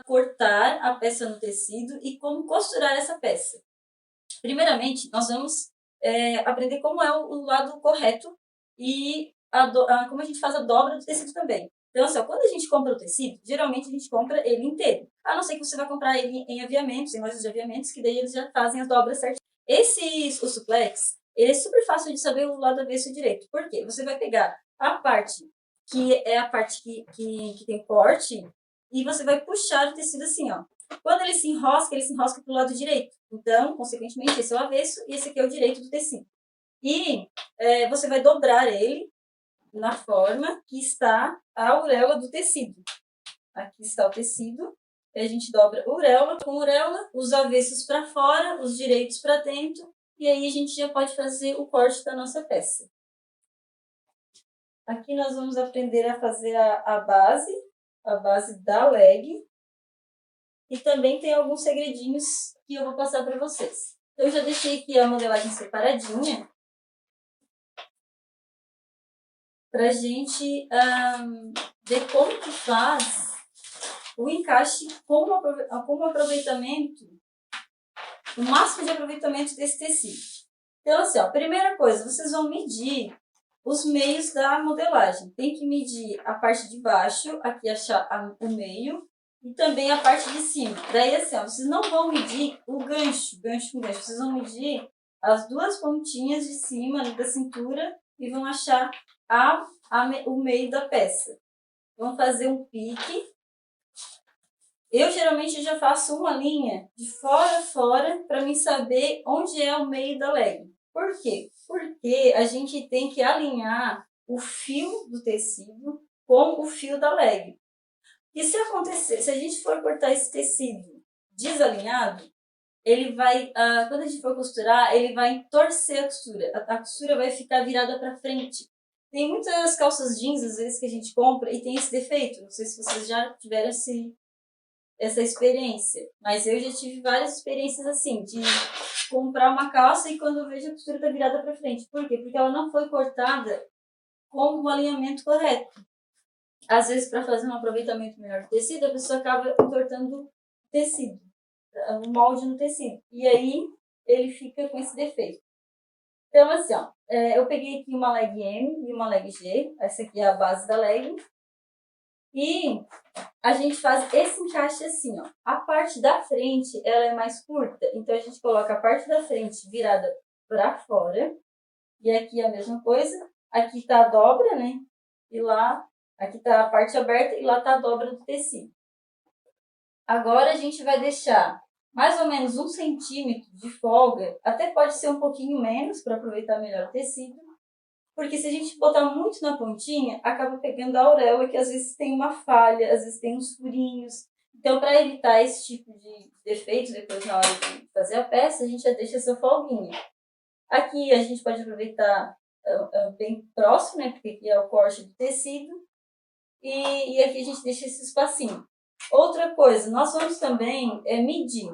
cortar a peça no tecido e como costurar essa peça. Primeiramente, nós vamos aprender como é o lado correto e como a gente faz a dobra do tecido também. Então, assim, quando a gente compra o tecido, geralmente a gente compra ele inteiro. A não ser que você vai comprar ele em aviamentos, em lojas de aviamentos, que daí eles já fazem as dobras certinho. O suplex, ele é super fácil de saber o lado avesso e direito. Por quê? Você vai pegar a parte que é a parte que tem corte e você vai puxar o tecido assim, ó. Quando ele se enrosca para o lado direito. Então, consequentemente, esse é o avesso e esse aqui é o direito do tecido. E você vai dobrar ele na forma que está a auréola do tecido. Aqui está o tecido. A gente dobra auréola com auréola, os avessos para fora, os direitos para dentro. E aí a gente já pode fazer o corte da nossa peça. Aqui nós vamos aprender a fazer a base da leg. E também tem alguns segredinhos que eu vou passar para vocês. Eu já deixei aqui a modelagem separadinha para a gente ver como que faz o encaixe com o aproveitamento, o máximo de aproveitamento desse tecido. Então, assim, ó, primeira coisa, vocês vão medir os meios da modelagem. Tem que medir a parte de baixo, aqui achar o meio, e também a parte de cima. Daí, assim, ó, vocês não vão medir o gancho com gancho. Vocês vão medir as duas pontinhas de cima ali da cintura e vão achar o meio da peça. Vão fazer um pique. Eu, geralmente, já faço uma linha de fora a fora para mim saber onde é o meio da leg. Por quê? Porque a gente tem que alinhar o fio do tecido com o fio da leg. E se acontecer, se a gente for cortar esse tecido desalinhado, ele vai, quando a gente for costurar, ele vai torcer a costura. A costura vai ficar virada para frente. Tem muitas calças jeans, às vezes, que a gente compra e tem esse defeito. Não sei se vocês já tiveram essa experiência. Mas eu já tive várias experiências assim, de comprar uma calça e quando eu vejo a costura está virada para frente. Por quê? Porque ela não foi cortada com o alinhamento correto. Às vezes, para fazer um aproveitamento melhor do tecido, a pessoa acaba entortando o tecido, o molde no tecido. E aí, ele fica com esse defeito. Então, assim, ó, eu peguei aqui uma leg M e uma leg G. Essa aqui é a base da leg. E a gente faz esse encaixe assim, ó. A parte da frente, ela é mais curta. Então, a gente coloca a parte da frente virada para fora. E aqui a mesma coisa. Aqui tá a dobra, né? E lá... Aqui está a parte aberta e lá está a dobra do tecido. Agora a gente vai deixar mais ou menos 1 centímetro de folga. Até pode ser um pouquinho menos para aproveitar melhor o tecido. Porque se a gente botar muito na pontinha, acaba pegando a auréola, que às vezes tem uma falha, às vezes tem uns furinhos. Então, para evitar esse tipo de defeito depois na hora de fazer a peça, a gente já deixa essa folguinha. Aqui a gente pode aproveitar bem próximo, né? Porque aqui é o corte do tecido. E aqui a gente deixa esse espacinho. Outra coisa, nós vamos também medir.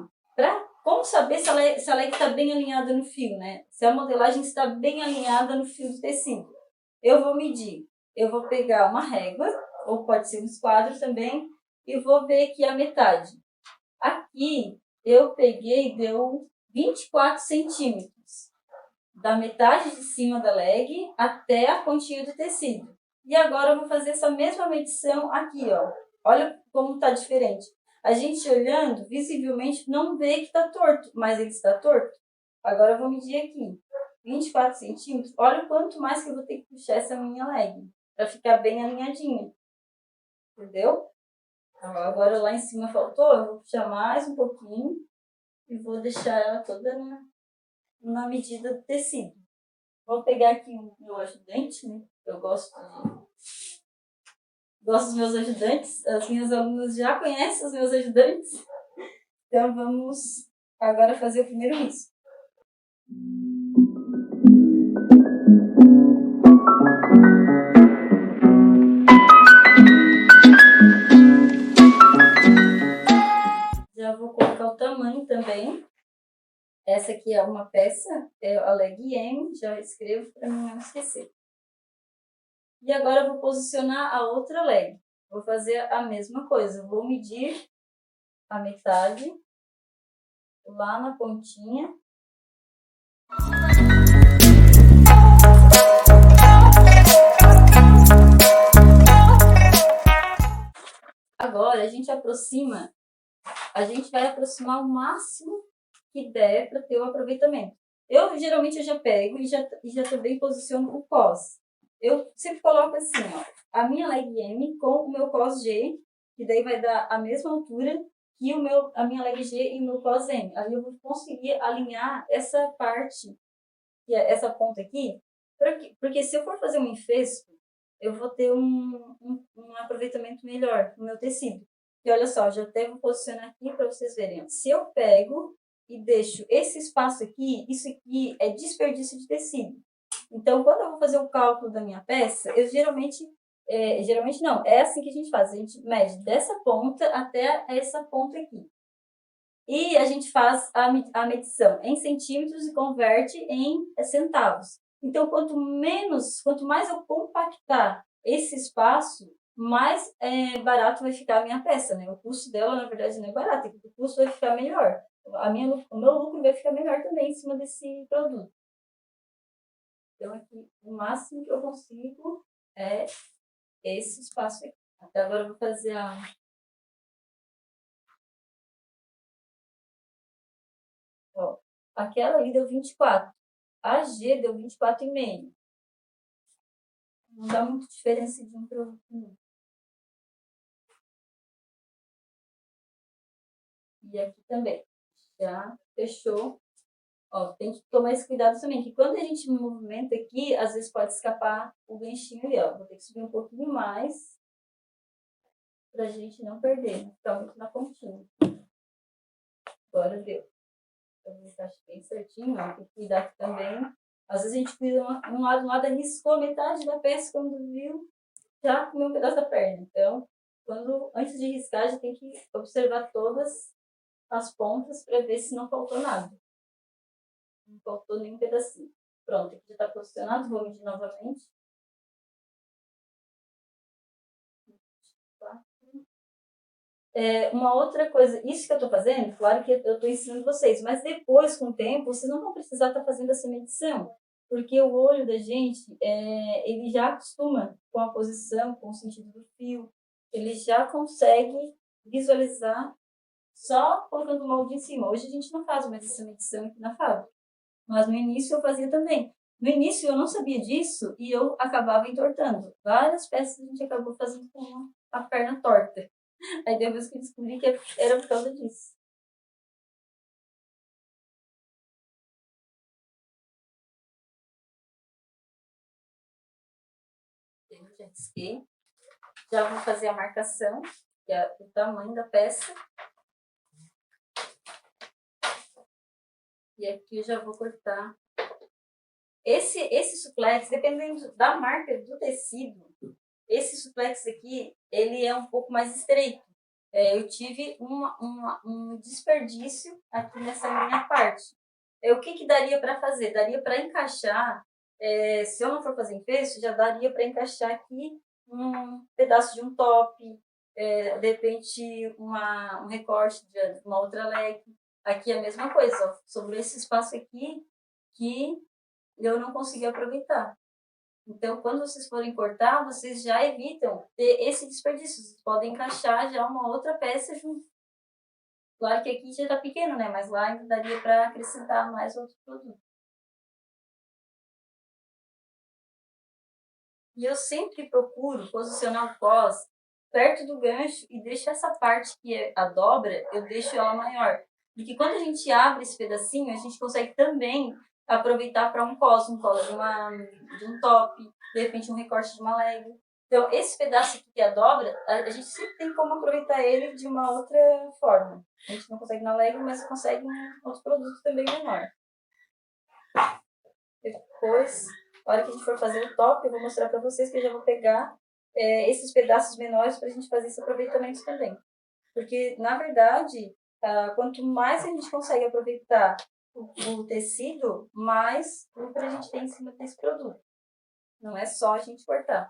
Como saber se a leg está bem alinhada no fio, né? Se a modelagem está bem alinhada no fio do tecido. Eu vou medir. Eu vou pegar uma régua, ou pode ser um esquadro também, e vou ver aqui a metade. Aqui eu peguei, deu 24 centímetros. Da metade de cima da leg até a pontinha do tecido. E agora eu vou fazer essa mesma medição aqui, ó. Olha como está diferente. A gente olhando, visivelmente, não vê que está torto, mas ele está torto. Agora eu vou medir aqui. 24 centímetros. Olha o quanto mais que eu vou ter que puxar essa minha leg. Para ficar bem alinhadinha. Entendeu? Agora lá em cima faltou, eu vou puxar mais um pouquinho. E vou deixar ela toda na medida do tecido. Vou pegar aqui o meu ajudante, né? Eu gosto dos meus ajudantes. As minhas alunas já conhecem os meus ajudantes. Então, vamos agora fazer o primeiro risco. Já vou colocar o tamanho também. Essa aqui é uma peça, é a leg M, já escrevo para não esquecer. E agora eu vou posicionar a outra leg. vou fazer a mesma coisa. Vou medir a metade lá na pontinha. Agora a gente vai aproximar o máximo que der para ter o aproveitamento. Geralmente eu já pego e já também posiciono o cos. Eu sempre coloco assim, ó, a minha leg M com o meu cos G, que daí vai dar a mesma altura que a minha leg G e o meu cos M. Aí eu vou conseguir alinhar essa parte, que é essa ponta aqui, porque se eu for fazer um enfesco, eu vou ter um aproveitamento melhor no meu tecido. E olha só, já até vou posicionar aqui para vocês verem. Se eu pego e deixo esse espaço aqui, isso aqui é desperdício de tecido. Então, quando eu vou fazer o cálculo da minha peça, eu geralmente não, é assim que a gente faz. A gente mede dessa ponta até essa ponta aqui. E a gente faz a medição em centímetros e converte em centavos. Então, quanto mais eu compactar esse espaço, mais barato vai ficar a minha peça, né? O custo dela, na verdade, não é barato, o custo vai ficar melhor. O meu lucro vai ficar melhor também em cima desse produto. Então, aqui, o máximo que eu consigo é esse espaço aqui. Até agora eu vou fazer ó, aquela ali deu 24. A G deu 24,5. Não dá muita diferença de um para o outro. E aqui também. Já fechou. Ó, tem que tomar esse cuidado também, que quando a gente movimenta aqui, às vezes pode escapar o ganchinho ali, ó. Vou ter que subir um pouquinho mais pra gente não perder, né? Ficar muito na pontinha. Agora deu. Eu encaixei bem certinho, ó. Tem que cuidar aqui também. Às vezes a gente cuida um lado, riscou metade da peça, quando viu, já comeu um pedaço da perna. Então, antes de riscar, já tem que observar todas as pontas para ver se não faltou nada. Não faltou nenhum pedacinho. Pronto, aqui já está posicionado, vou medir novamente. Uma outra coisa, isso que eu estou fazendo, claro que eu estou ensinando vocês, mas depois, com o tempo, vocês não vão precisar estar fazendo essa medição, porque o olho da gente, ele já acostuma com a posição, com o sentido do fio, ele já consegue visualizar só colocando o molde em cima. Hoje a gente não faz mais essa medição aqui na fábrica, mas no início eu fazia também. No início eu não sabia disso e eu acabava entortando. Várias peças a gente acabou fazendo com a perna torta. Aí depois que eu descobri que era por causa disso. Eu já risquei. Já vou fazer a marcação, que é o tamanho da peça. E aqui eu já vou cortar. Esse suplex, dependendo da marca do tecido, esse suplex aqui, ele é um pouco mais estreito. Eu tive um desperdício aqui nessa minha parte. O que daria para fazer? Daria para encaixar, se eu não for fazer enfeite, já daria para encaixar aqui um pedaço de um top, de repente um recorte de uma outra leg. Aqui é a mesma coisa, ó, sobre esse espaço aqui que eu não consegui aproveitar. Então, quando vocês forem cortar, vocês já evitam ter esse desperdício. Vocês podem encaixar já uma outra peça junto. Claro que aqui já está pequeno, né? Mas lá ainda daria para acrescentar mais outro produto. E eu sempre procuro posicionar o cos perto do gancho e deixo essa parte que é a dobra, eu deixo ela maior. Porque quando a gente abre esse pedacinho, a gente consegue também aproveitar para um colo de um top, de repente um recorte de uma leg. Então, esse pedaço aqui que é a dobra, a gente sempre tem como aproveitar ele de uma outra forma. A gente não consegue na leg, mas consegue em outros produtos também menor. Depois, na hora que a gente for fazer o top, eu vou mostrar para vocês que eu já vou pegar esses pedaços menores para a gente fazer esse aproveitamento também. Porque, na verdade, quanto mais a gente consegue aproveitar o tecido, mais lucro a gente tem em cima desse produto. Não é só a gente cortar.